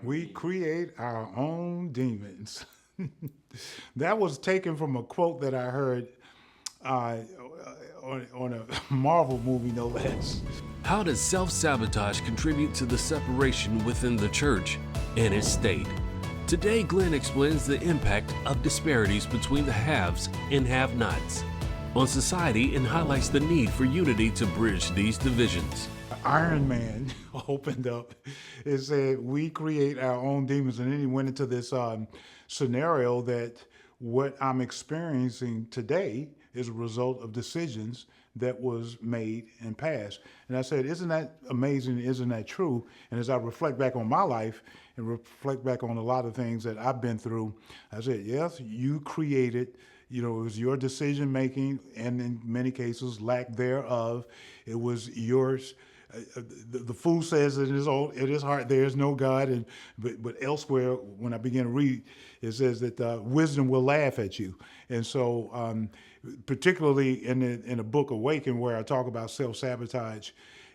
We create our own demons. That was taken from a quote that I heard uh, on a Marvel movie, no less. How does self-sabotage contribute to the separation within the church and its state? Today, Glenn explains the impact of disparities between the haves and have-nots on society and highlights the need for unity to bridge these divisions. Iron Man opened up and said, "We create our own demons," and then he went into this scenario that what I'm experiencing today is a result of decisions that was made and passed. And I said, "Isn't that amazing? Isn't that true?" And as I reflect back on my life and reflect back on a lot of things that I've been through, I said, "Yes, you created." You know, it was your decision making, and in many cases, lack thereof. It was yours. The fool says in his heart there is no God, and but elsewhere when I begin to read, it says that wisdom will laugh at you, and so particularly in the book Awaken, where I talk about self-sabotage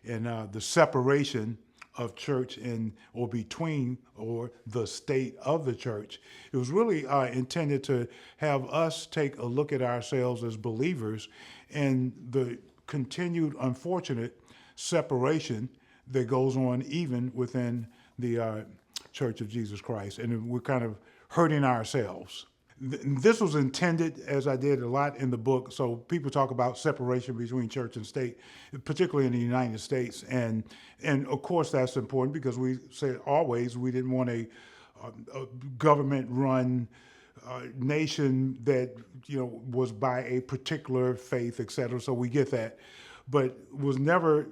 and the separation of church and or between or the state of the church. It was really intended to have us take a look at ourselves as believers and the continued unfortunate separation that goes on even within the Church of Jesus Christ. And we're kind of hurting ourselves. This was intended, as I did a lot in the book, so people talk about separation between church and state, particularly in the United States. And of course that's important because we say always we didn't want a government-run nation that was by a particular faith, et cetera. So we get that, but was never.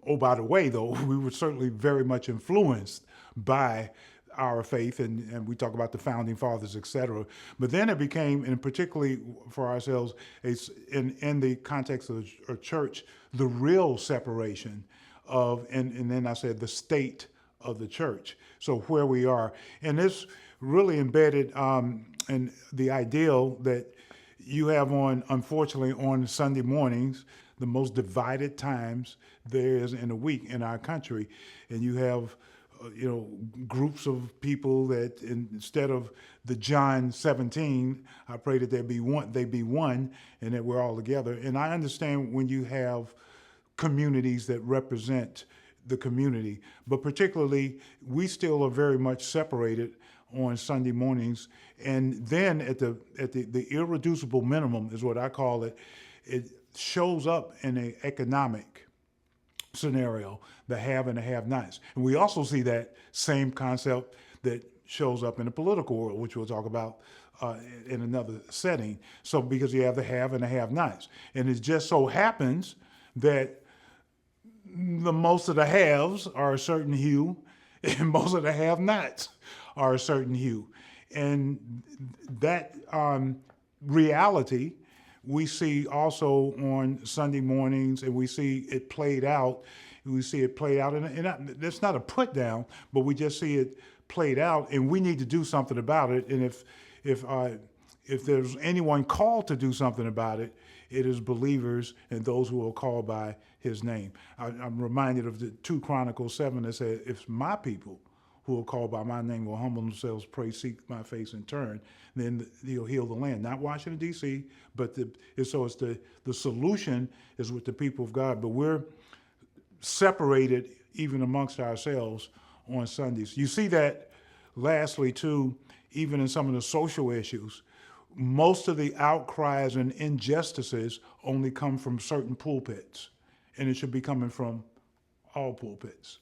Oh, by the way, though, we were certainly very much influenced by our faith, and we talk about the founding fathers, et cetera. But then it became, and particularly for ourselves, in the context of a church, the real separation of, and then I said the state of the church. So where we are, and this really embedded in the ideal that you have unfortunately, on Sunday mornings, the most divided times there is in a week in our country. And you have, groups of people that instead of the John 17, I pray that they be one, and that we're all together. And I understand when you have communities that represent the community, but particularly we still are very much separated on Sunday mornings. And then at the irreducible minimum is what I call it. It shows up in an economic scenario, the have and the have-nots. And we also see that same concept that shows up in the political world, which we'll talk about in another setting. So because you have the have and the have-nots. And it just so happens that the most of the haves are a certain hue and most of the have-nots are a certain hue. And that reality we see also on Sunday mornings, and we see it played out. We see it played out, and that's not a put down, but we just see it played out, and we need to do something about it. And if there's anyone called to do something about it, it is believers and those who are called by His name. I'm reminded of the 2 Chronicles 7 that said, "If my people who are called by my name will humble themselves, pray, seek my face, and turn, then He'll heal the land." Not Washington, D.C., but the solution is with the people of God. But we're separated even amongst ourselves on Sundays. You see that, lastly, too, even in some of the social issues. Most of the outcries and injustices only come from certain pulpits, and it should be coming from all pulpits.